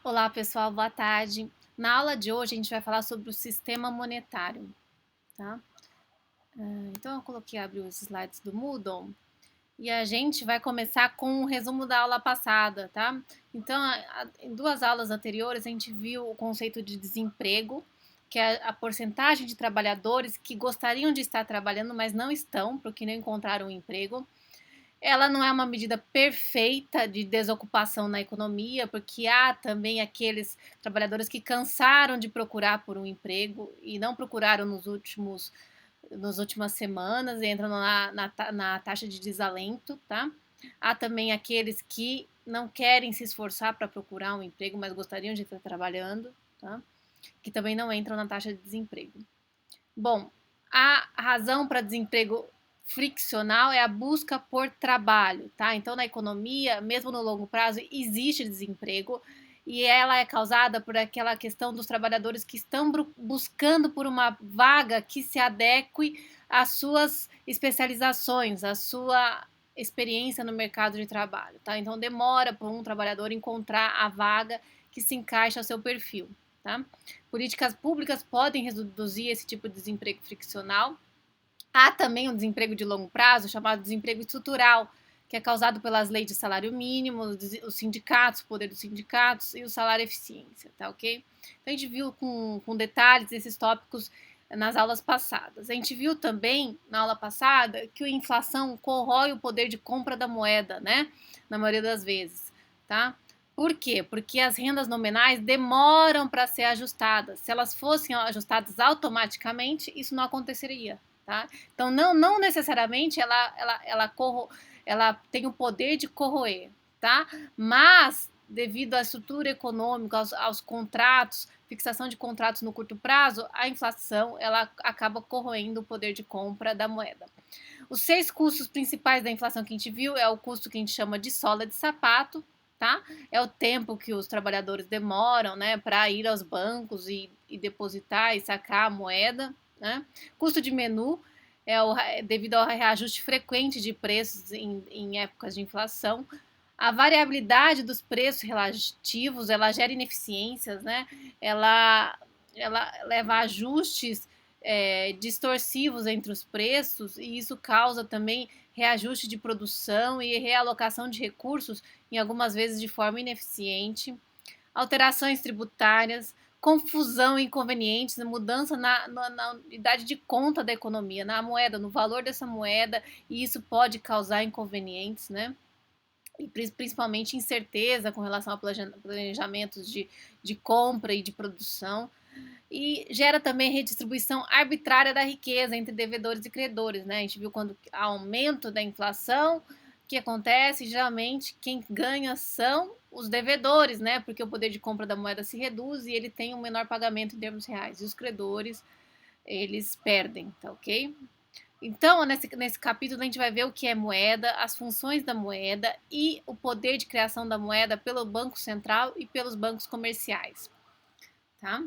Olá, pessoal, boa tarde. Na aula de hoje a gente vai falar sobre o sistema monetário, tá? Então eu coloquei abrir os slides do Moodle e a gente vai começar com um resumo da aula passada, tá? Então, em duas aulas anteriores a gente viu o conceito de desemprego, que é a porcentagem de trabalhadores que gostariam de estar trabalhando, mas não estão, porque não encontraram um emprego. Ela não é uma medida perfeita de desocupação na economia, porque há também aqueles trabalhadores que cansaram de procurar por um emprego e não procuraram nas últimas semanas e entram na taxa de desalento, tá? Há também aqueles que não querem se esforçar para procurar um emprego, mas gostariam de estar trabalhando, tá? Que também não entram na taxa de desemprego. Bom, a razão para desemprego friccional é a busca por trabalho, tá? Então, na economia, mesmo no longo prazo, existe desemprego e ela é causada por aquela questão dos trabalhadores que estão buscando por uma vaga que se adeque às suas especializações, à sua experiência no mercado de trabalho, tá? Então, demora para um trabalhador encontrar a vaga que se encaixa ao seu perfil, tá? Políticas públicas podem reduzir esse tipo de desemprego friccional. Há também um desemprego de longo prazo, chamado desemprego estrutural, que é causado pelas leis de salário mínimo, os sindicatos, o poder dos sindicatos e o salário eficiência, tá ok? Então a gente viu com detalhes esses tópicos nas aulas passadas. A gente viu também, na aula passada, que a inflação corrói o poder de compra da moeda, né? Na maioria das vezes, tá? Por quê? Porque as rendas nominais demoram para ser ajustadas. Se elas fossem ajustadas automaticamente, isso não aconteceria, tá? Então, não necessariamente ela tem o poder de corroer, tá? Mas, devido à estrutura econômica, aos contratos, fixação de contratos no curto prazo, a inflação ela acaba corroendo o poder de compra da moeda. Os 6 custos principais da inflação que a gente viu é o custo que a gente chama de sola de sapato, tá? É o tempo que os trabalhadores demoram, né, para ir aos bancos e depositar e sacar a moeda, né? Custo de menu devido ao reajuste frequente de preços em épocas de inflação. A variabilidade dos preços relativos, ela gera ineficiências, né? Ela, ela leva a ajustes distorsivos entre os preços e isso causa também reajuste de produção e realocação de recursos, em algumas vezes de forma ineficiente, alterações tributárias, confusão e inconvenientes, mudança na unidade de conta da economia, na moeda, no valor dessa moeda, e isso pode causar inconvenientes, né? E principalmente incerteza com relação a planejamentos de compra e de produção. E gera também redistribuição arbitrária da riqueza entre devedores e credores, né? A gente viu quando há aumento da inflação, o que acontece? Geralmente quem ganha são os devedores, né? Porque o poder de compra da moeda se reduz e ele tem um menor pagamento em termos reais. E os credores, eles perdem, tá ok? Então, nesse capítulo, a gente vai ver o que é moeda, as funções da moeda e o poder de criação da moeda pelo Banco Central e pelos bancos comerciais, tá?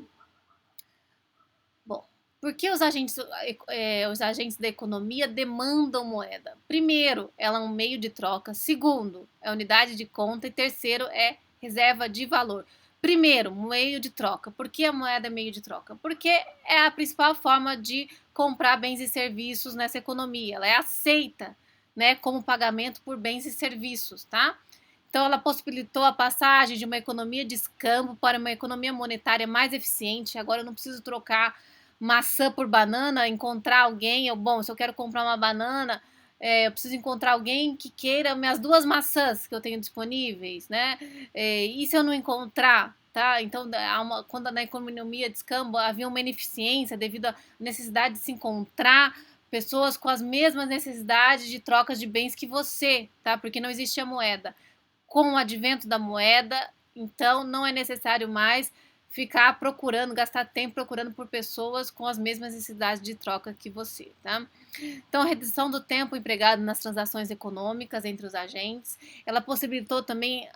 Bom, por que os agentes da economia demandam moeda? Primeiro, ela é um meio de troca. Segundo, é unidade de conta. E terceiro, é reserva de valor. Primeiro, meio de troca. Por que a moeda é meio de troca? Porque é a principal forma de comprar bens e serviços nessa economia. Ela é aceita, né, como pagamento por bens e serviços, tá? Então, ela possibilitou a passagem de uma economia de escambo para uma economia monetária mais eficiente. Agora eu não preciso trocar maçã por banana, encontrar alguém. Bom, se eu quero comprar uma banana, eu preciso encontrar alguém que queira minhas duas maçãs que eu tenho disponíveis, né? E se eu não encontrar, tá? Então, quando na economia de escambo havia uma ineficiência devido à necessidade de se encontrar pessoas com as mesmas necessidades de trocas de bens que você, tá? Porque não existia moeda. Com o advento da moeda, então não é necessário mais ficar procurando, gastar tempo procurando por pessoas com as mesmas necessidades de troca que você, tá? Então, a redução do tempo empregado nas transações econômicas entre os agentes, ela possibilitou também,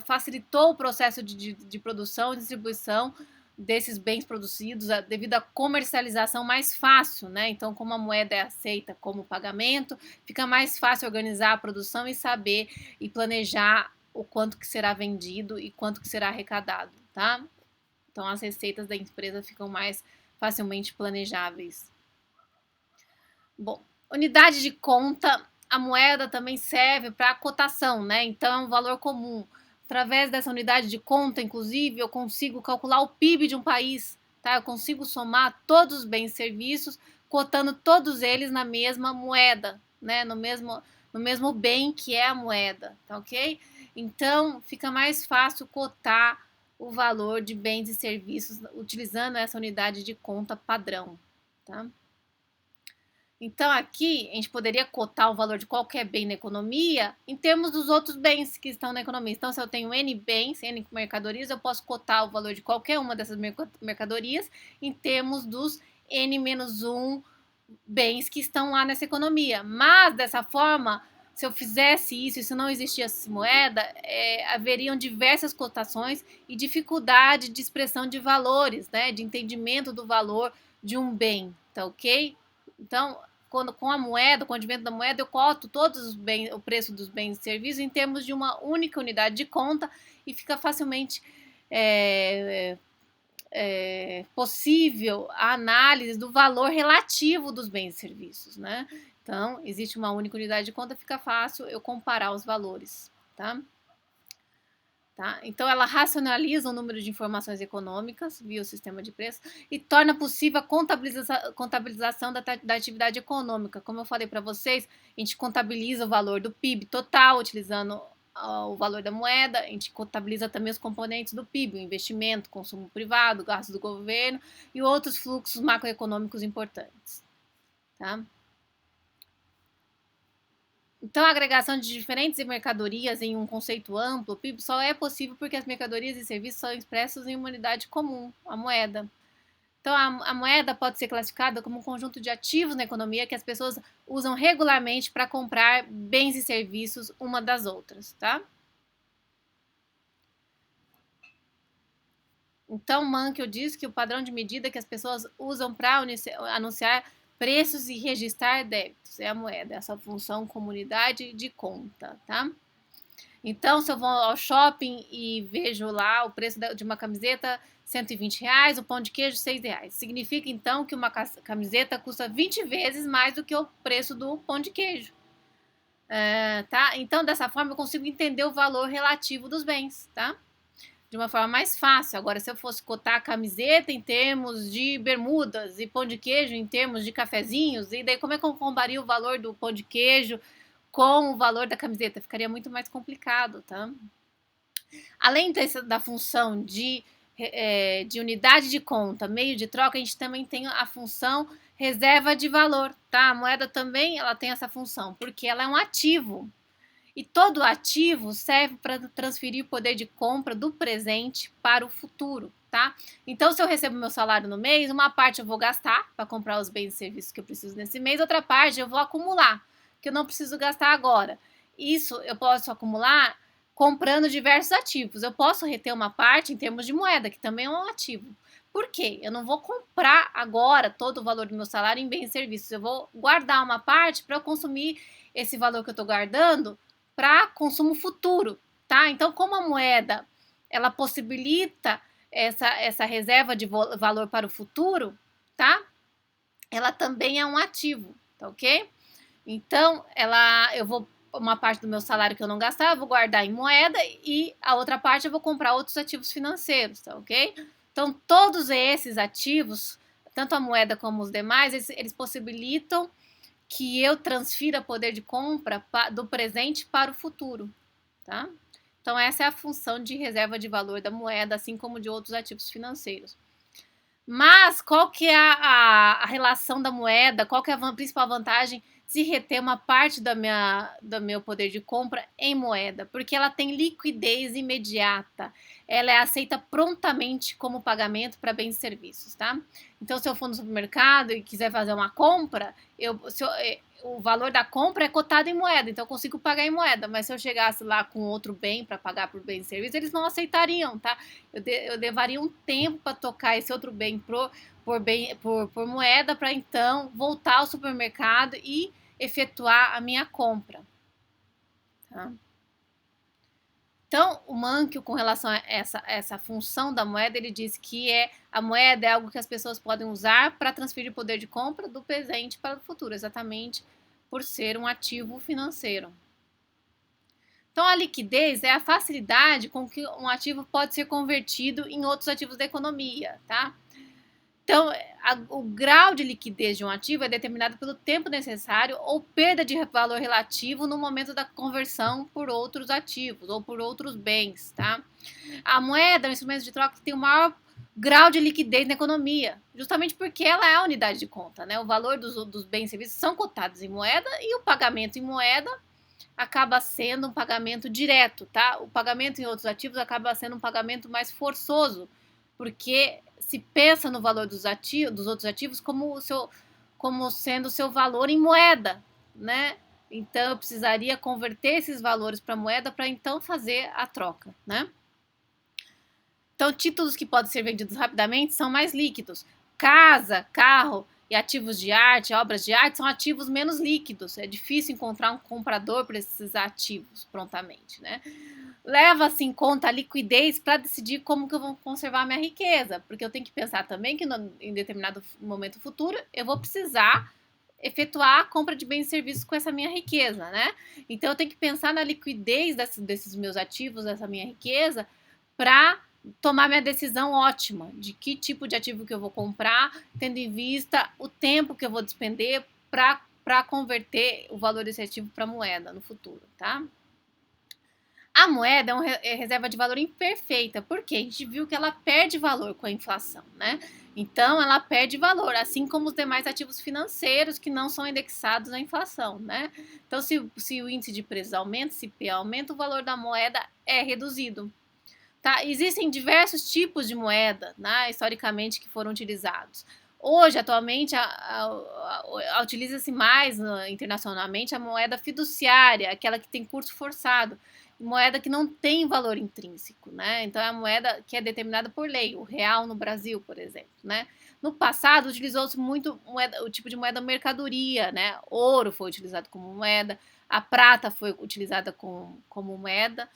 facilitou o processo de produção e distribuição desses bens produzidos devido à comercialização mais fácil, né? Então, como a moeda é aceita como pagamento, fica mais fácil organizar a produção e saber e planejar o quanto que será vendido e quanto que será arrecadado, tá? Então as receitas da empresa ficam mais facilmente planejáveis. Bom, unidade de conta, a moeda também serve para cotação, né? Então é um valor comum. Através dessa unidade de conta, inclusive, eu consigo calcular o PIB de um país, tá? Eu consigo somar todos os bens e serviços, cotando todos eles na mesma moeda, né? No mesmo bem que é a moeda, tá ok? Então fica mais fácil cotar o valor de bens e serviços utilizando essa unidade de conta padrão, tá? Então, aqui a gente poderia cotar o valor de qualquer bem na economia em termos dos outros bens que estão na economia. Então, se eu tenho N bens, N mercadorias, eu posso cotar o valor de qualquer uma dessas mercadorias em termos dos N-1 bens que estão lá nessa economia. Mas, dessa forma, se eu fizesse isso e se não existisse moeda, haveriam diversas cotações e dificuldade de expressão de valores, né, de entendimento do valor de um bem, tá ok? Então, com a moeda, com o advento da moeda, eu coto todos os bens, o preço dos bens e serviços em termos de uma única unidade de conta e fica facilmente possível a análise do valor relativo dos bens e serviços, né? Então, existe uma única unidade de conta, fica fácil eu comparar os valores, tá? Então, ela racionaliza o número de informações econômicas via o sistema de preços e torna possível a contabilização da atividade econômica. Como eu falei para vocês, a gente contabiliza o valor do PIB total, utilizando o valor da moeda, a gente contabiliza também os componentes do PIB, o investimento, consumo privado, gastos do governo e outros fluxos macroeconômicos importantes. Tá? Então, a agregação de diferentes mercadorias em um conceito amplo, o PIB, só é possível porque as mercadorias e serviços são expressos em uma unidade comum, a moeda. Então, a moeda pode ser classificada como um conjunto de ativos na economia que as pessoas usam regularmente para comprar bens e serviços uma das outras, tá? Então, Mankiw diz que o padrão de medida que as pessoas usam para anunciar preços e registrar débitos é a moeda, essa função comunidade de conta, tá? Então, se eu vou ao shopping e vejo lá o preço de uma camiseta R$ 120, o pão de queijo R$ 6. Significa, então, que uma camiseta custa 20 vezes mais do que o preço do pão de queijo. Tá? Então, dessa forma, eu consigo entender o valor relativo dos bens, tá? De uma forma mais fácil. Agora, se eu fosse cotar a camiseta em termos de bermudas e pão de queijo em termos de cafezinhos, e daí como é que eu compararia o valor do pão de queijo com o valor da camiseta? Ficaria muito mais complicado, tá? Além da função de unidade de conta, meio de troca, a gente também tem a função reserva de valor, tá? A moeda também ela tem essa função, porque ela é um ativo. E todo ativo serve para transferir poder de compra do presente para o futuro, tá? Então, se eu recebo meu salário no mês, uma parte eu vou gastar para comprar os bens e serviços que eu preciso nesse mês, outra parte eu vou acumular, que eu não preciso gastar agora. Isso eu posso acumular comprando diversos ativos. Eu posso reter uma parte em termos de moeda, que também é um ativo. Por quê? Eu não vou comprar agora todo o valor do meu salário em bens e serviços. Eu vou guardar uma parte para consumir esse valor que eu estou guardando para consumo futuro, tá? Então, como a moeda ela possibilita essa reserva de valor para o futuro, tá? Ela também é um ativo, tá ok? Então, eu vou uma parte do meu salário que eu não gastar, eu vou guardar em moeda e a outra parte eu vou comprar outros ativos financeiros, tá ok? Então, todos esses ativos, tanto a moeda como os demais, eles possibilitam que eu transfira poder de compra do presente para o futuro, tá? Então, essa é a função de reserva de valor da moeda, assim como de outros ativos financeiros. Mas qual que é a relação da moeda? Qual que é a principal vantagem de reter uma parte do meu poder de compra em moeda? Porque ela tem liquidez imediata. Ela é aceita prontamente como pagamento para bens e serviços, tá? Então, se eu for no supermercado e quiser fazer uma compra, o valor da compra é cotado em moeda, então eu consigo pagar em moeda. Mas se eu chegasse lá com outro bem para pagar por bens e serviços, eles não aceitariam, tá? Eu levaria um tempo para tocar esse outro bem por moeda para então voltar ao supermercado e efetuar a minha compra. Tá? o Mankiw, com relação a essa função da moeda, ele diz que a moeda é algo que as pessoas podem usar para transferir poder de compra do presente para o futuro, exatamente por ser um ativo financeiro. Então, a liquidez é a facilidade com que um ativo pode ser convertido em outros ativos da economia, tá? Então, o grau de liquidez de um ativo é determinado pelo tempo necessário ou perda de valor relativo no momento da conversão por outros ativos ou por outros bens, tá? A moeda é um instrumento de troca que tem o maior grau de liquidez na economia, justamente porque ela é a unidade de conta, né? O valor dos bens e serviços são cotados em moeda e o pagamento em moeda acaba sendo um pagamento direto, tá? O pagamento em outros ativos acaba sendo um pagamento mais forçoso, porque se pensa no valor dos outros ativos como sendo o seu valor em moeda, né? Então eu precisaria converter esses valores para moeda para então fazer a troca, né? Então, títulos que podem ser vendidos rapidamente são mais líquidos. Casa, carro e ativos de arte, obras de arte, são ativos menos líquidos. É difícil encontrar um comprador para esses ativos prontamente, né? Leva-se em conta a liquidez para decidir como que eu vou conservar a minha riqueza, porque eu tenho que pensar também que em determinado momento futuro eu vou precisar efetuar a compra de bens e serviços com essa minha riqueza, né? Então eu tenho que pensar na liquidez desses meus ativos, dessa minha riqueza, para tomar minha decisão ótima de que tipo de ativo que eu vou comprar, tendo em vista o tempo que eu vou despender para converter o valor desse ativo para moeda no futuro, tá? A moeda é reserva de valor imperfeita, porque a gente viu que ela perde valor com a inflação, né? Então, ela perde valor, assim como os demais ativos financeiros que não são indexados à inflação, né? Então, se o índice de preços aumenta, se P aumenta, o valor da moeda é reduzido. Tá? Existem diversos tipos de moeda, né, historicamente, que foram utilizados. Hoje, atualmente, utiliza-se mais internacionalmente a moeda fiduciária, aquela que tem curso forçado, moeda que não tem valor intrínseco, né? Então, é a moeda que é determinada por lei, o real no Brasil, por exemplo, né? No passado, utilizou-se muito o tipo de moeda mercadoria, né? Ouro foi utilizado como moeda, a prata foi utilizada como moeda.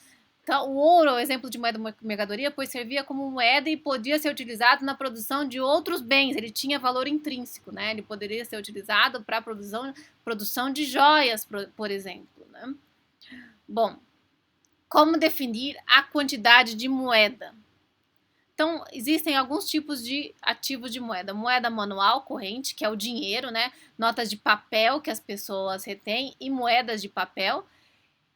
Então, o ouro é o exemplo de moeda mercadoria, pois servia como moeda e podia ser utilizado na produção de outros bens. Ele tinha valor intrínseco, né? Ele poderia ser utilizado para a produção de joias, por exemplo, né? Bom, como definir a quantidade de moeda? Então, existem alguns tipos de ativos de moeda. Moeda manual corrente, que é o dinheiro, né? Notas de papel que as pessoas retêm e moedas de papel.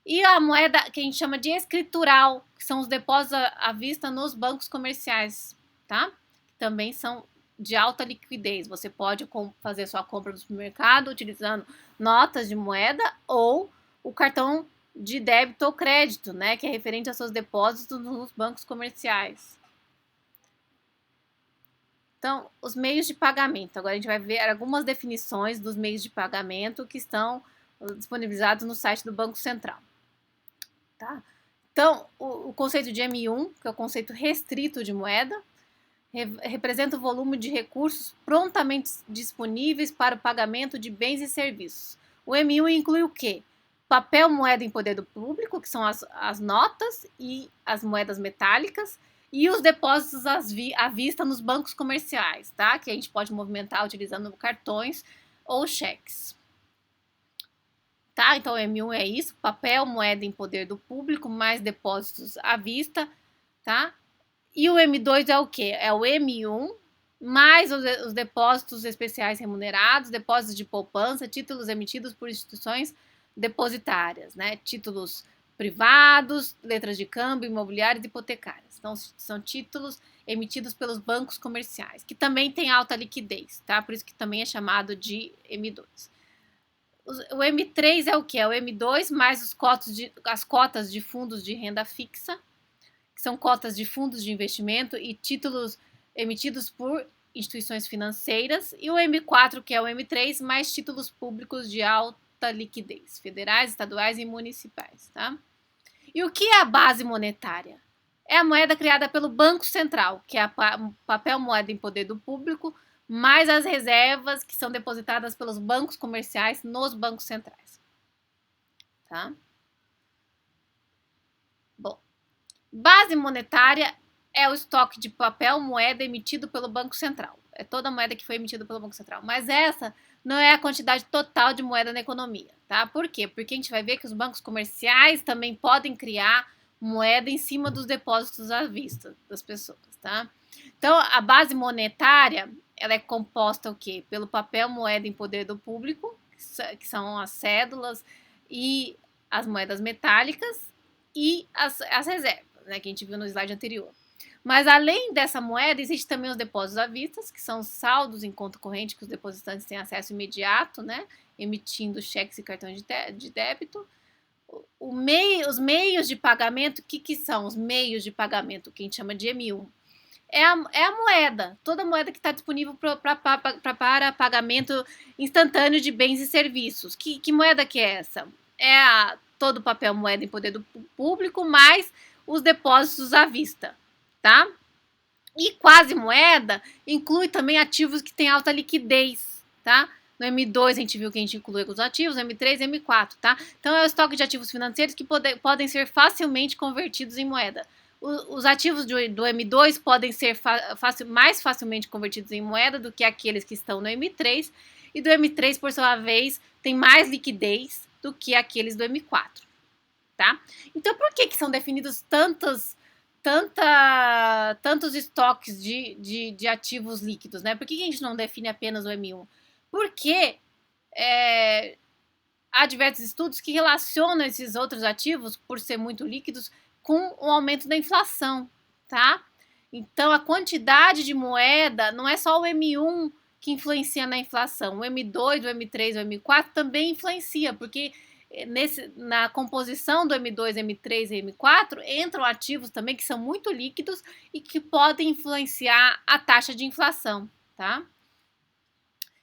E a moeda que a gente chama de escritural, que são os depósitos à vista nos bancos comerciais, tá? Também são de alta liquidez. Você pode fazer sua compra no supermercado utilizando notas de moeda ou o cartão de débito ou crédito, né? Que é referente aos seus depósitos nos bancos comerciais. Então, os meios de pagamento. Agora a gente vai ver algumas definições dos meios de pagamento que estão disponibilizados no site do Banco Central. Tá? Então, o conceito de M1, que é o conceito restrito de moeda, representa o volume de recursos prontamente disponíveis para o pagamento de bens e serviços. O M1 inclui o quê? Papel moeda em poder do público, que são as notas e as moedas metálicas, e os depósitos à vista nos bancos comerciais, tá? Que a gente pode movimentar utilizando cartões ou cheques. Tá? Então, o M1 é isso, papel, moeda em poder do público, mais depósitos à vista, tá? E o M2 é o quê? É o M1 mais os depósitos especiais remunerados, depósitos de poupança, títulos emitidos por instituições depositárias, né? Títulos privados, letras de câmbio, imobiliárias e hipotecárias. Então, são títulos emitidos pelos bancos comerciais, que também têm alta liquidez, tá? Por isso que também é chamado de M2. O M3 é o que? É o M2 mais as cotas de fundos de renda fixa, que são cotas de fundos de investimento e títulos emitidos por instituições financeiras. E o M4, que é o M3, mais títulos públicos de alta liquidez, federais, estaduais e municipais. Tá? E o que é a base monetária? É a moeda criada pelo Banco Central, que é a papel moeda em poder do público, mais as reservas que são depositadas pelos bancos comerciais nos bancos centrais. Tá? Bom, Base monetária é o estoque de papel moeda emitido pelo Banco Central. É toda a moeda que foi emitida pelo Banco Central. Mas essa não é a quantidade total de moeda na economia, tá? Por quê? Porque a gente vai ver que os bancos comerciais também podem criar moeda em cima dos depósitos à vista das pessoas, tá? Então, a base monetária, ela é composta o quê? Pelo papel moeda em poder do público, que são as cédulas e as moedas metálicas e as reservas, né, que a gente viu no slide anterior. Mas além dessa moeda, existe também os depósitos à vista, que são saldos em conta corrente que os depositantes têm acesso imediato, né, emitindo cheques e cartões de débito. Os meios de pagamento, o que são os meios de pagamento, que a gente chama de M1? É a moeda, toda moeda que está disponível para pagamento instantâneo de bens e serviços. Que moeda que é essa? Todo o papel moeda em poder do público, mais os depósitos à vista, tá? E quase moeda inclui também ativos que têm alta liquidez, tá? No M2 a gente viu que a gente inclui os ativos, M3 e M4, tá? Então é o estoque de ativos financeiros que podem ser facilmente convertidos em moeda. Os ativos do M2 podem ser mais facilmente convertidos em moeda do que aqueles que estão no M3, e do M3, por sua vez, tem mais liquidez do que aqueles do M4, tá? Então, por que são definidos tantos estoques de ativos líquidos, né? Por que a gente não define apenas o M1? Porque há diversos estudos que relacionam esses outros ativos, por ser muito líquidos, com o aumento da inflação, tá? Então, a quantidade de moeda não é só o M1 que influencia na inflação. O M2, o M3, o M4 também influencia, porque na composição do M2, M3 e M4 entram ativos também que são muito líquidos e que podem influenciar a taxa de inflação, tá?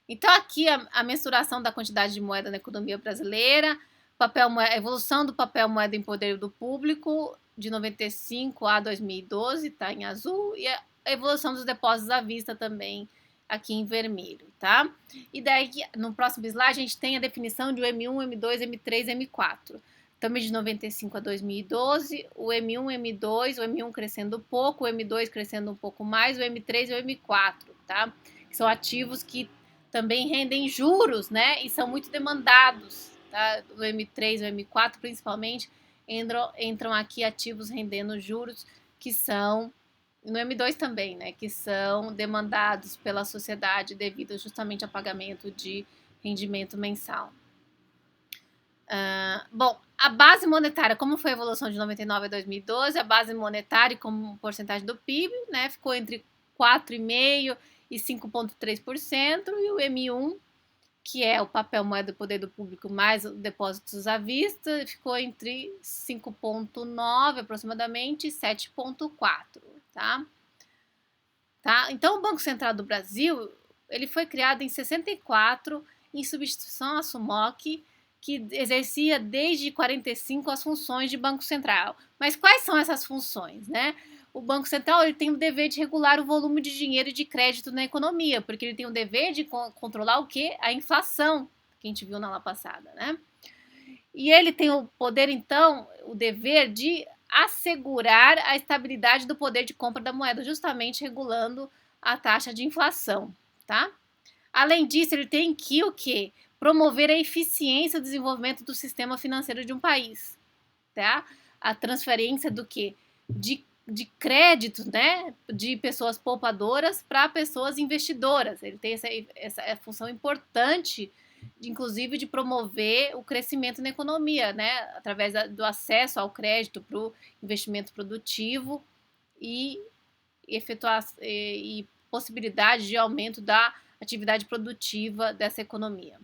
Então, aqui a mensuração da quantidade de moeda na economia brasileira, a evolução do papel moeda em poder do público de 95 a 2012, tá em azul, e a evolução dos depósitos à vista também aqui em vermelho, tá? E daí, no próximo slide, a gente tem a definição de M1, M2, M3, M4. Também de 95 a 2012, o M1, M2, o M1 crescendo pouco, o M2 crescendo um pouco mais, o M3 e o M4, tá? Que são ativos que também rendem juros, né? E são muito demandados, tá? O M3 e o M4, principalmente, entram aqui ativos rendendo juros que são, no M2 também, né? Que são demandados pela sociedade devido justamente ao pagamento de rendimento mensal. Bom, a base monetária, como foi a evolução de 99 a 2012, a base monetária como porcentagem do PIB, né? Ficou entre 4,5% e 5,3%, e o M1, que é o papel moeda do poder do público mais depósitos à vista, ficou entre 5,9% aproximadamente e 7,4%, tá? Então, o Banco Central do Brasil, ele foi criado em 64 em substituição à SUMOC, que exercia desde 45 as funções de Banco Central. Mas quais são essas funções, né? O Banco Central ele tem o dever de regular o volume de dinheiro e de crédito na economia, porque ele tem o dever de controlar o quê? A inflação, que a gente viu na aula passada, né? E ele tem o poder, então, o dever de assegurar a estabilidade do poder de compra da moeda, justamente regulando a taxa de inflação, tá? Além disso, ele tem que o quê? Promover a eficiência do desenvolvimento do sistema financeiro de um país, tá? A transferência do quê? De crédito, né, de pessoas poupadoras para pessoas investidoras. Ele tem essa função importante, inclusive, de promover o crescimento na economia, né, através do acesso ao crédito para o investimento produtivo e possibilidade de aumento da atividade produtiva dessa economia.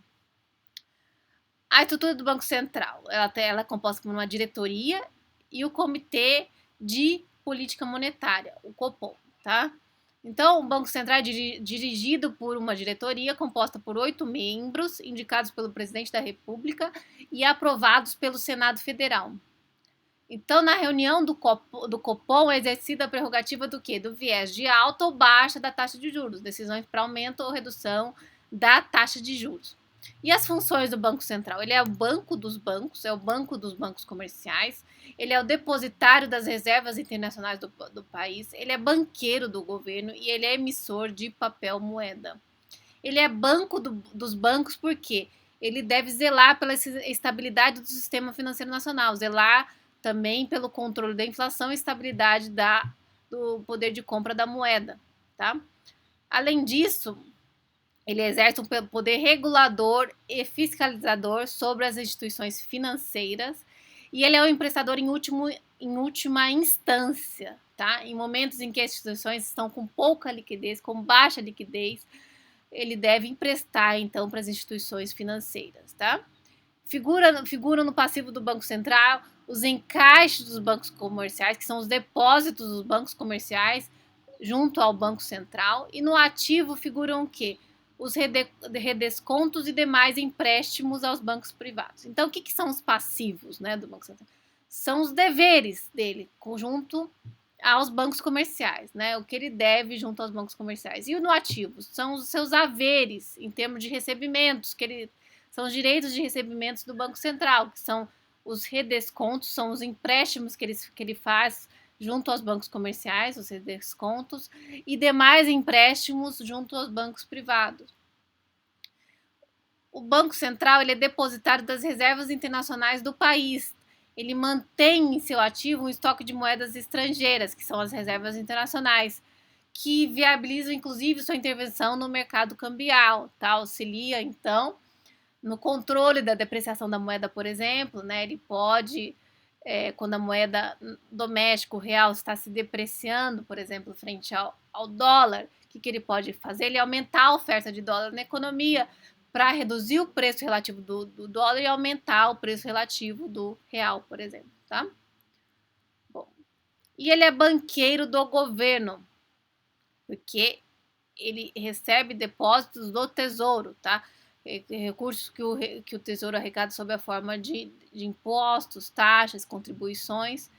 A estrutura do Banco Central, ela é composta por uma diretoria e o Comitê de Política Monetária, o Copom, tá? Então, o Banco Central é dirigido por uma diretoria composta por 8 membros, indicados pelo Presidente da República e aprovados pelo Senado Federal. Então, na reunião do Copom é exercida a prerrogativa do quê? Do viés de alta ou baixa da taxa de juros, decisões para aumento ou redução da taxa de juros. E as funções do Banco Central? Ele é o banco dos bancos, é o banco dos bancos comerciais, ele é o depositário das reservas internacionais do país, ele é banqueiro do governo e ele é emissor de papel moeda. Ele é banco dos bancos porque ele deve zelar pela estabilidade do sistema financeiro nacional, zelar também pelo controle da inflação e estabilidade do poder de compra da moeda, tá? Além disso, ele exerce um poder regulador e fiscalizador sobre as instituições financeiras e ele é o emprestador em última instância, tá? Em momentos em que as instituições estão com pouca liquidez, com baixa liquidez, ele deve emprestar, então, para as instituições financeiras, tá? Figuram no passivo do Banco Central os encaixes dos bancos comerciais, que são os depósitos dos bancos comerciais junto ao Banco Central, e no ativo figuram o quê? Os redescontos e demais empréstimos aos bancos privados. Então, o que são os passivos, né, do Banco Central? São os deveres dele, junto aos bancos comerciais, né? O que ele deve junto aos bancos comerciais. E no ativo são os seus haveres em termos de recebimentos, são os direitos de recebimentos do Banco Central, que são os redescontos, são os empréstimos que ele faz junto aos bancos comerciais, os redescontos, e demais empréstimos junto aos bancos privados. O Banco Central ele é depositário das reservas internacionais do país. Ele mantém em seu ativo um estoque de moedas estrangeiras, que são as reservas internacionais, que viabilizam, inclusive, sua intervenção no mercado cambial, tá? Auxilia, então, no controle da depreciação da moeda, por exemplo, né? Ele pode, quando a moeda doméstica, o real, está se depreciando, por exemplo, frente ao dólar, o que ele pode fazer? Ele aumentar a oferta de dólar na economia para reduzir o preço relativo do dólar e aumentar o preço relativo do real, por exemplo, tá? Bom, e ele é banqueiro do governo, porque ele recebe depósitos do Tesouro, tá? Recursos que o Tesouro arrecada sob a forma de impostos, taxas, contribuições.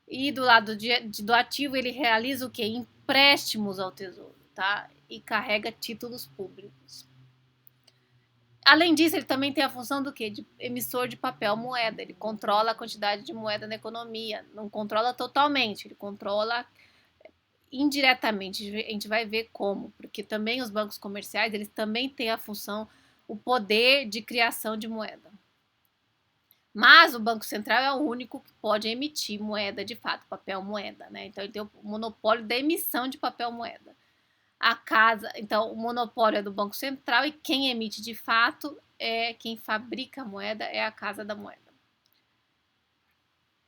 E do lado do ativo, ele realiza o quê? Empréstimos ao Tesouro, tá? E carrega títulos públicos. Além disso, ele também tem a função do quê? De emissor de papel moeda. Ele controla a quantidade de moeda na economia. Não controla totalmente, ele controla indiretamente. A gente vai ver como, porque também os bancos comerciais, eles também têm a função, o poder de criação de moeda. Mas o Banco Central é o único que pode emitir moeda de fato, papel moeda, né? Então ele tem o monopólio da emissão de papel moeda. Então o monopólio é do Banco Central e quem emite de fato quem fabrica a moeda é a Casa da Moeda.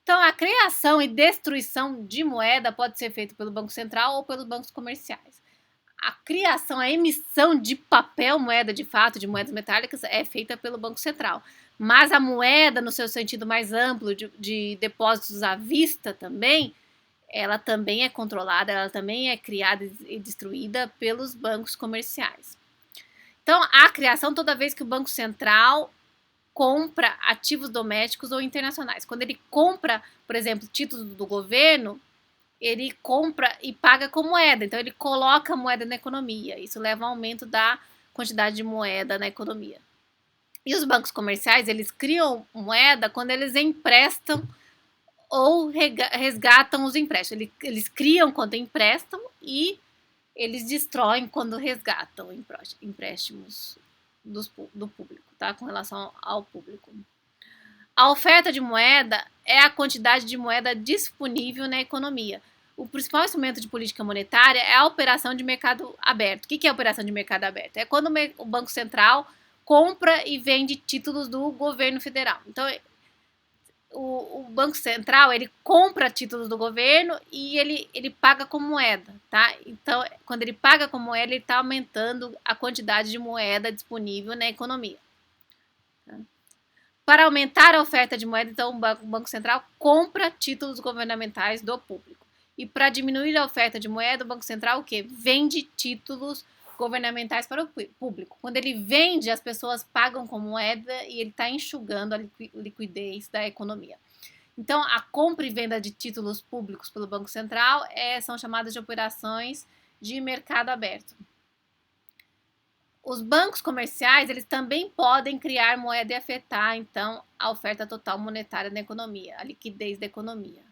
Então a criação e destruição de moeda pode ser feita pelo Banco Central ou pelos bancos comerciais. A criação, a emissão de papel moeda de fato, de moedas metálicas, é feita pelo Banco Central. Mas a moeda, no seu sentido mais amplo, de depósitos à vista também, ela também é controlada, ela também é criada e destruída pelos bancos comerciais. Então, a criação toda vez que o Banco Central compra ativos domésticos ou internacionais. Quando ele compra, por exemplo, títulos do governo, ele compra e paga com moeda. Então, ele coloca a moeda na economia. Isso leva ao aumento da quantidade de moeda na economia. E os bancos comerciais, eles criam moeda quando eles emprestam ou resgatam os empréstimos. Eles criam quando emprestam e eles destroem quando resgatam empréstimos do público, tá? Com relação ao público. A oferta de moeda é a quantidade de moeda disponível na economia. O principal instrumento de política monetária é a operação de mercado aberto. O que é a operação de mercado aberto? É quando o Banco Central compra e vende títulos do governo federal. Então, o Banco Central, ele compra títulos do governo e ele paga com moeda, tá? Então, quando ele paga com moeda, ele está aumentando a quantidade de moeda disponível na economia. Tá? Para aumentar a oferta de moeda, então, o Banco Central compra títulos governamentais do público. E para diminuir a oferta de moeda, o Banco Central o quê? Vende títulos governamentais para o público. Quando ele vende, as pessoas pagam com moeda e ele está enxugando a liquidez da economia. Então, a compra e venda de títulos públicos pelo Banco Central são chamadas de operações de mercado aberto. Os bancos comerciais, eles também podem criar moeda e afetar, então, a oferta total monetária da economia, a liquidez da economia.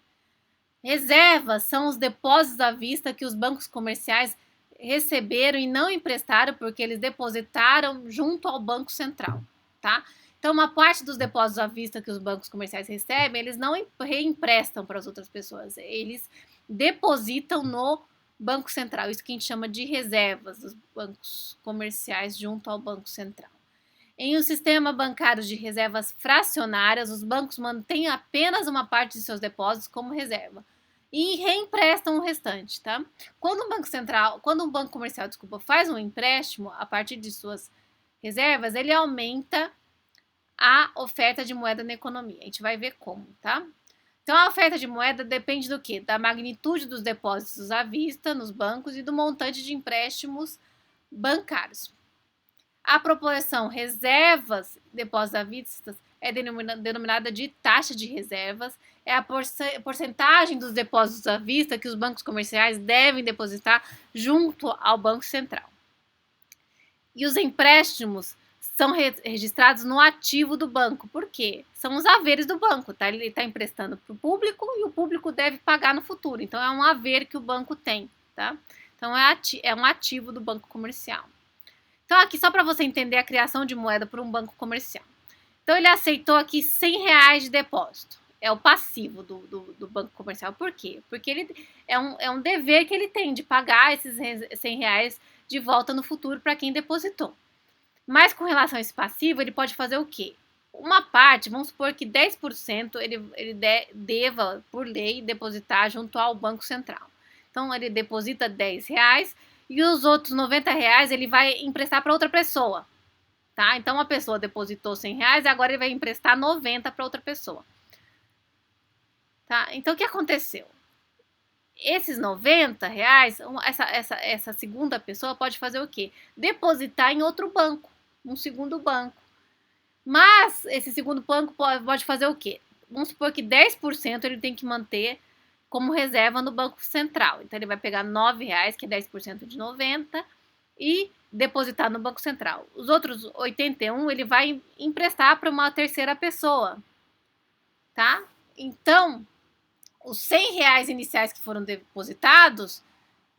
Reservas são os depósitos à vista que os bancos comerciais receberam e não emprestaram porque eles depositaram junto ao Banco Central, tá? Então, uma parte dos depósitos à vista que os bancos comerciais recebem, eles não reemprestam para as outras pessoas, eles depositam no Banco Central. Isso que a gente chama de reservas dos bancos comerciais junto ao Banco Central. Em um sistema bancário de reservas fracionárias, os bancos mantêm apenas uma parte de seus depósitos como reserva e reemprestam o restante, tá? Quando um banco comercial, faz um empréstimo a partir de suas reservas, ele aumenta a oferta de moeda na economia. A gente vai ver como, tá? Então, a oferta de moeda depende do quê? Da magnitude dos depósitos à vista nos bancos e do montante de empréstimos bancários. A proporção reservas depósitos à vista é denominada de taxa de reservas, é a porcentagem dos depósitos à vista que os bancos comerciais devem depositar junto ao Banco Central. E os empréstimos são registrados no ativo do banco. Por quê? São os haveres do banco, tá? Ele está emprestando para o público e o público deve pagar no futuro. Então, é um haver que o banco tem, tá? Então, é um ativo do banco comercial. Então, aqui só para você entender a criação de moeda por um banco comercial. Então, ele aceitou aqui R$100 de depósito. É o passivo do banco comercial. Por quê? Porque ele é um dever que ele tem de pagar esses R$100 de volta no futuro para quem depositou. Mas com relação a esse passivo, ele pode fazer o quê? Uma parte, vamos supor que 10% ele deva, por lei, depositar junto ao Banco Central. Então, ele deposita R$10 e os outros R$90 ele vai emprestar para outra pessoa, tá? Então, uma pessoa depositou R$100 e agora ele vai emprestar 90 para outra pessoa, tá? Então, o que aconteceu? Esses R$90, essa segunda pessoa pode fazer o quê? Depositar em outro banco, um segundo banco. Mas esse segundo banco pode fazer o quê? Vamos supor que 10% ele tem que manter como reserva no Banco Central. Então, ele vai pegar R$9, que é 10% de 90, e depositar no Banco Central. Os outros 81 ele vai emprestar para uma terceira pessoa, tá? Então, os R$100 iniciais que foram depositados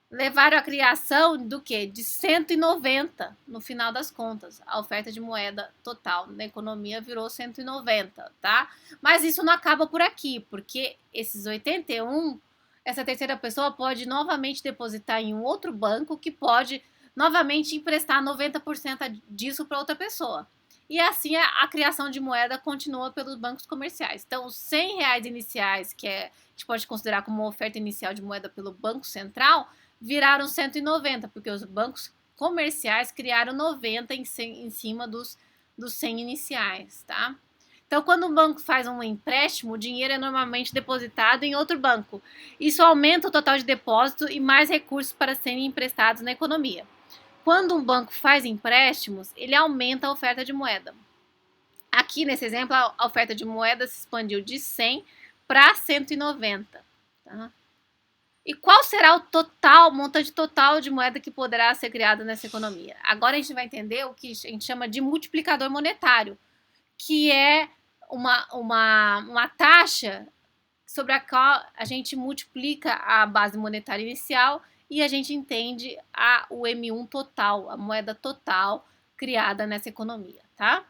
levaram à criação do quê? De 190 no final das contas. A oferta de moeda total na economia virou 190, tá? Mas isso não acaba por aqui, porque esses 81, essa terceira pessoa pode novamente depositar em um outro banco que pode novamente emprestar 90% disso para outra pessoa. E assim a criação de moeda continua pelos bancos comerciais. Então, os R$100 iniciais, que a gente pode considerar como uma oferta inicial de moeda pelo Banco Central, viraram 190, porque os bancos comerciais criaram 90 em cima dos 100 iniciais, tá? Então, quando um banco faz um empréstimo, o dinheiro é normalmente depositado em outro banco. Isso aumenta o total de depósito e mais recursos para serem emprestados na economia. Quando um banco faz empréstimos, ele aumenta a oferta de moeda. Aqui, nesse exemplo, a oferta de moeda se expandiu de 100 para 190, tá? E qual será o montante total de moeda que poderá ser criado nessa economia? Agora a gente vai entender o que a gente chama de multiplicador monetário, que é uma taxa sobre a qual a gente multiplica a base monetária inicial e a gente entende o M1 total, a moeda total criada nessa economia, tá?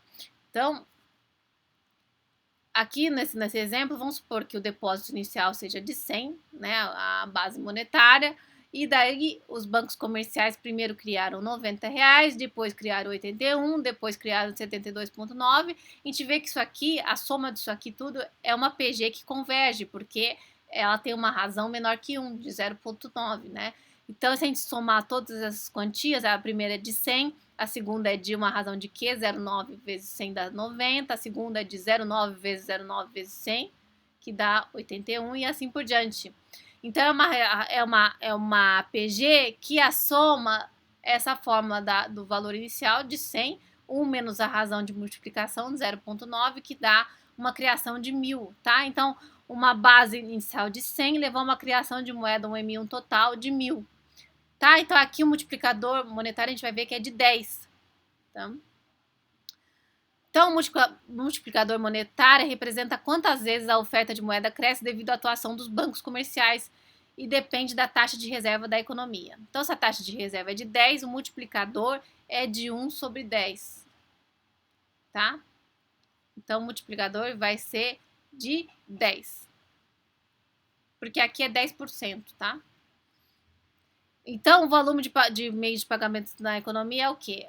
Então, aqui nesse exemplo, vamos supor que o depósito inicial seja de 100, né, a base monetária, e daí os bancos comerciais primeiro criaram R$90, depois criaram 81, depois criaram 72,9. A gente vê que isso aqui, a soma disso aqui tudo é uma PG que converge, porque ela tem uma razão menor que 1, de 0,9, né? Então, se a gente somar todas essas quantias, a primeira é de 100, a segunda é de uma razão de Q, 0,9 vezes 100 dá 90, a segunda é de 0,9 vezes 0,9 vezes 100, que dá 81, e assim por diante. Então, é uma PG que assoma essa fórmula do valor inicial de 100, 1 menos a razão de multiplicação, 0,9, que dá uma criação de 1.000, tá? Então, uma base inicial de 100 levou a uma criação de moeda, um M1 total de 1.000. Tá? Então, aqui o multiplicador monetário a gente vai ver que é de 10. Tá? Então, o multiplicador monetário representa quantas vezes a oferta de moeda cresce devido à atuação dos bancos comerciais e depende da taxa de reserva da economia. Então, se a taxa de reserva é de 10, o multiplicador é de 1 sobre 10. Tá? Então, o multiplicador vai ser de 10. Porque aqui é 10%, tá? Então, o volume de meios de pagamento na economia é o quê?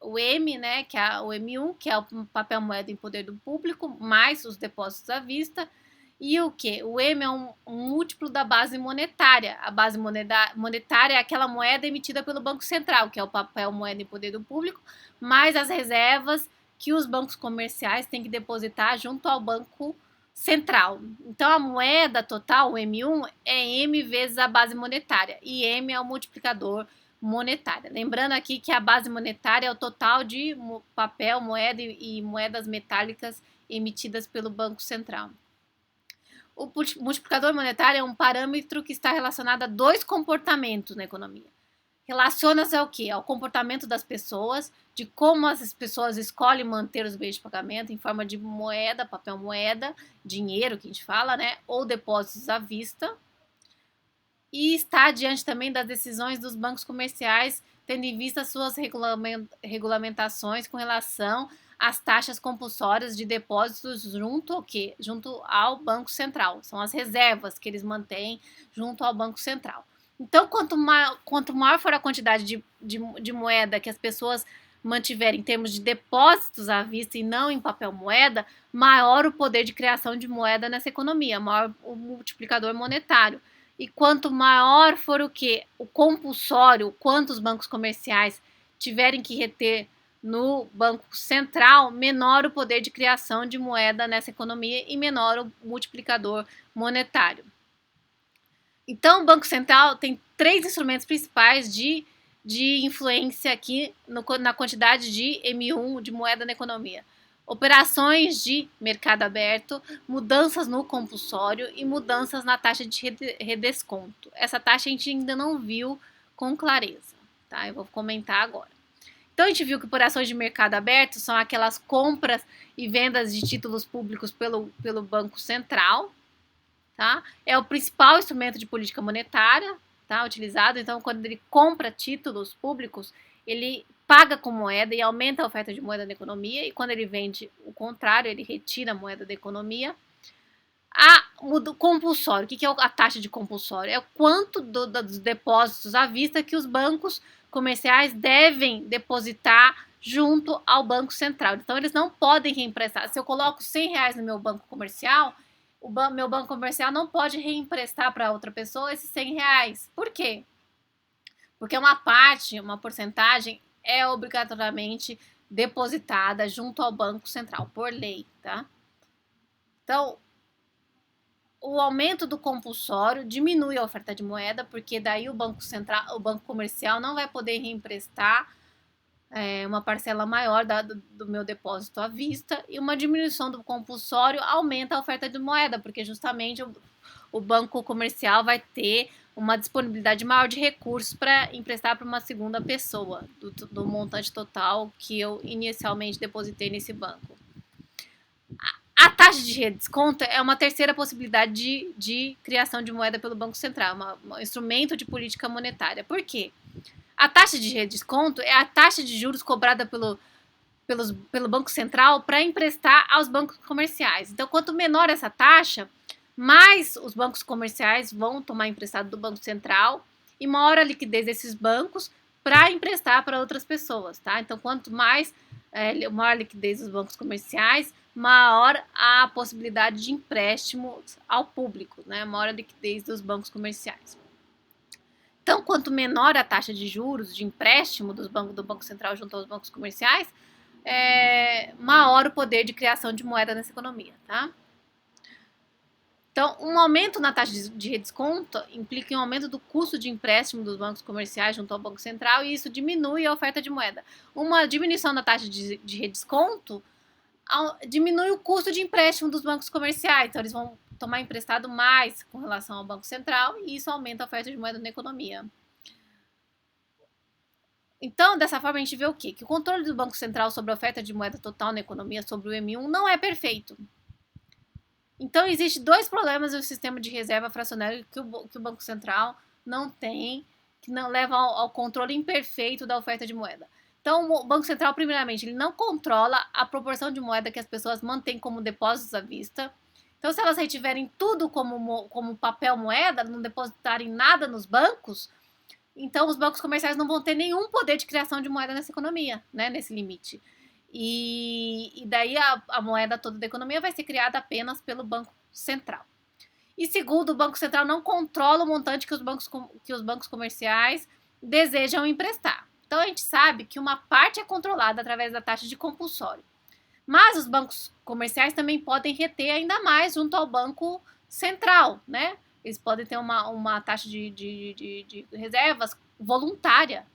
O M, né, que é o M1, que é o papel moeda em poder do público, mais os depósitos à vista. E o que? O M é um múltiplo da base monetária. A base monetária é aquela moeda emitida pelo Banco Central, que é o papel moeda em poder do público, mais as reservas que os bancos comerciais têm que depositar junto ao Banco Central. Então, a moeda total, o M1, é M vezes a base monetária. E M é o multiplicador monetária. Lembrando aqui que a base monetária é o total de papel, moeda e moedas metálicas emitidas pelo Banco Central. O multiplicador monetário é um parâmetro que está relacionado a dois comportamentos na economia. Relaciona-se ao quê? Ao comportamento das pessoas, de como as pessoas escolhem manter os meios de pagamento em forma de moeda, papel moeda, dinheiro que a gente fala, né? Ou depósitos à vista. E está diante também das decisões dos bancos comerciais, tendo em vista suas regulamentações com relação às taxas compulsórias de depósitos junto ao quê? Junto ao Banco Central. São as reservas que eles mantêm junto ao Banco Central. Então, quanto maior for a quantidade de moeda que as pessoas mantiverem em termos de depósitos à vista e não em papel moeda, maior o poder de criação de moeda nessa economia, maior o multiplicador monetário. E quanto maior for o que? O compulsório, quanto os bancos comerciais tiverem que reter no Banco Central, menor o poder de criação de moeda nessa economia e menor o multiplicador monetário. Então, o Banco Central tem três instrumentos principais de influência aqui na quantidade de M1 de moeda na economia. Operações de mercado aberto, mudanças no compulsório e mudanças na taxa de redesconto. Essa taxa a gente ainda não viu com clareza, tá? Eu vou comentar agora. Então, a gente viu que operações de mercado aberto são aquelas compras e vendas de títulos públicos pelo Banco Central, tá? É o principal instrumento de política monetária, tá? Utilizado. Então, quando ele compra títulos públicos, ele paga com moeda e aumenta a oferta de moeda na economia, e quando ele vende o contrário, ele retira a moeda da economia. O compulsório, o que é a taxa de compulsório? É o quanto dos depósitos à vista que os bancos comerciais devem depositar junto ao Banco Central. Então, eles não podem reemprestar. Se eu coloco R$100 no meu banco comercial, meu banco comercial não pode reemprestar para outra pessoa esses R$100. Por quê? Porque uma porcentagem é obrigatoriamente depositada junto ao Banco Central, por lei, tá? Então, o aumento do compulsório diminui a oferta de moeda, porque daí o Banco Central, o Banco Comercial não vai poder reemprestar uma parcela maior do meu depósito à vista, e uma diminuição do compulsório aumenta a oferta de moeda, porque justamente o banco comercial vai ter uma disponibilidade maior de recursos para emprestar para uma segunda pessoa do montante total que eu inicialmente depositei nesse banco. A taxa de redesconto é uma terceira possibilidade de criação de moeda pelo Banco Central, um instrumento de política monetária. Por quê? A taxa de redesconto é a taxa de juros cobrada pelo Banco Central para emprestar aos bancos comerciais. Então, quanto menor essa taxa, mais os bancos comerciais vão tomar emprestado do Banco Central e maior a liquidez desses bancos para emprestar para outras pessoas, tá? Então, quanto maior a liquidez dos bancos comerciais, maior a possibilidade de empréstimo ao público, né? Maior a liquidez dos bancos comerciais. Então, quanto menor a taxa de juros de empréstimo do Banco Central junto aos bancos comerciais, maior o poder de criação de moeda nessa economia, tá? Então, um aumento na taxa de redesconto implica um aumento do custo de empréstimo dos bancos comerciais junto ao Banco Central, e isso diminui a oferta de moeda. Uma diminuição da taxa de redesconto diminui o custo de empréstimo dos bancos comerciais, então eles vão tomar emprestado mais com relação ao Banco Central, e isso aumenta a oferta de moeda na economia. Então, dessa forma, a gente vê o quê? Que o controle do Banco Central sobre a oferta de moeda total na economia, sobre o M1, não é perfeito. Então, existem dois problemas no sistema de reserva fracionário que o Banco Central não tem, que não leva ao controle imperfeito da oferta de moeda. Então, o Banco Central, primeiramente, ele não controla a proporção de moeda que as pessoas mantêm como depósitos à vista. Então, se elas retiverem tudo como papel moeda, não depositarem nada nos bancos, então os bancos comerciais não vão ter nenhum poder de criação de moeda nessa economia, né, nesse limite. E daí a moeda toda da economia vai ser criada apenas pelo Banco Central. E segundo, o Banco Central não controla o montante que os bancos comerciais desejam emprestar. Então a gente sabe que uma parte é controlada através da taxa de compulsório. Mas os bancos comerciais também podem reter ainda mais junto ao Banco Central, né? Eles podem ter uma taxa de reservas voluntária,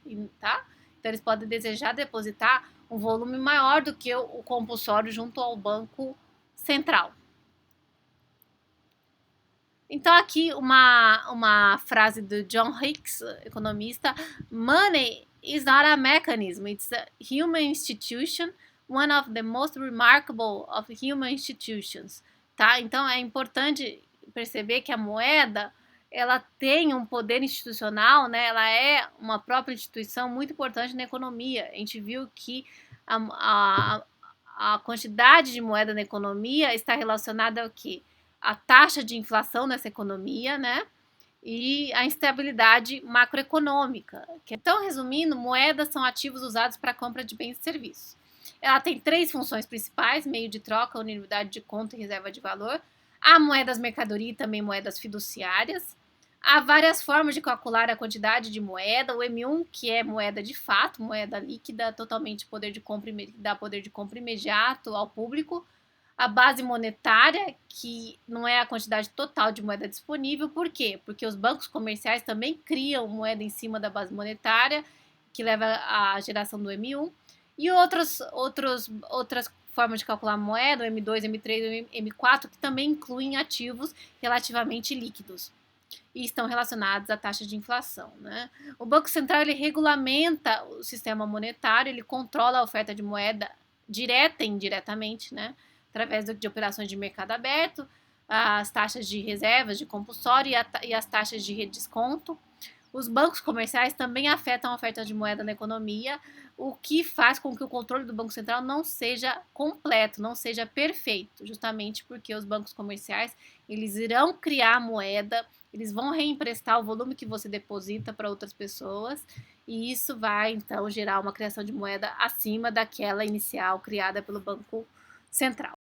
tá? Então eles podem desejar depositar um volume maior do que o compulsório junto ao Banco Central. Então, aqui uma frase do John Hicks, economista: Money is not a mechanism, it's a human institution, one of the most remarkable of human institutions. Tá? Então, é importante perceber que a moeda ela tem um poder institucional, né? Ela é uma própria instituição muito importante na economia. A gente viu que a quantidade de moeda na economia está relacionada ao quê? A taxa de inflação nessa economia, né? E a instabilidade macroeconômica. Então, resumindo, moedas são ativos usados para a compra de bens e serviços. Ela tem três funções principais: meio de troca, unidade de conta e reserva de valor. Há moedas mercadoria e também moedas fiduciárias. Há várias formas de calcular a quantidade de moeda. O M1, que é moeda de fato, moeda líquida, totalmente dá poder de compra imediato ao público. A base monetária, que não é a quantidade total de moeda disponível. Por quê? Porque os bancos comerciais também criam moeda em cima da base monetária, que leva à geração do M1. E outras formas de calcular moeda, o M2, M3, M4, que também incluem ativos relativamente líquidos e estão relacionados à taxa de inflação, né? O Banco Central ele regulamenta o sistema monetário, ele controla a oferta de moeda direta e indiretamente, né? Através de operações de mercado aberto, as taxas de reservas, de compulsório e as taxas de redesconto. Os bancos comerciais também afetam a oferta de moeda na economia, o que faz com que o controle do Banco Central não seja completo, não seja perfeito, justamente porque os bancos comerciais eles irão criar moeda, eles vão reemprestar o volume que você deposita para outras pessoas, e isso vai então gerar uma criação de moeda acima daquela inicial criada pelo Banco Central.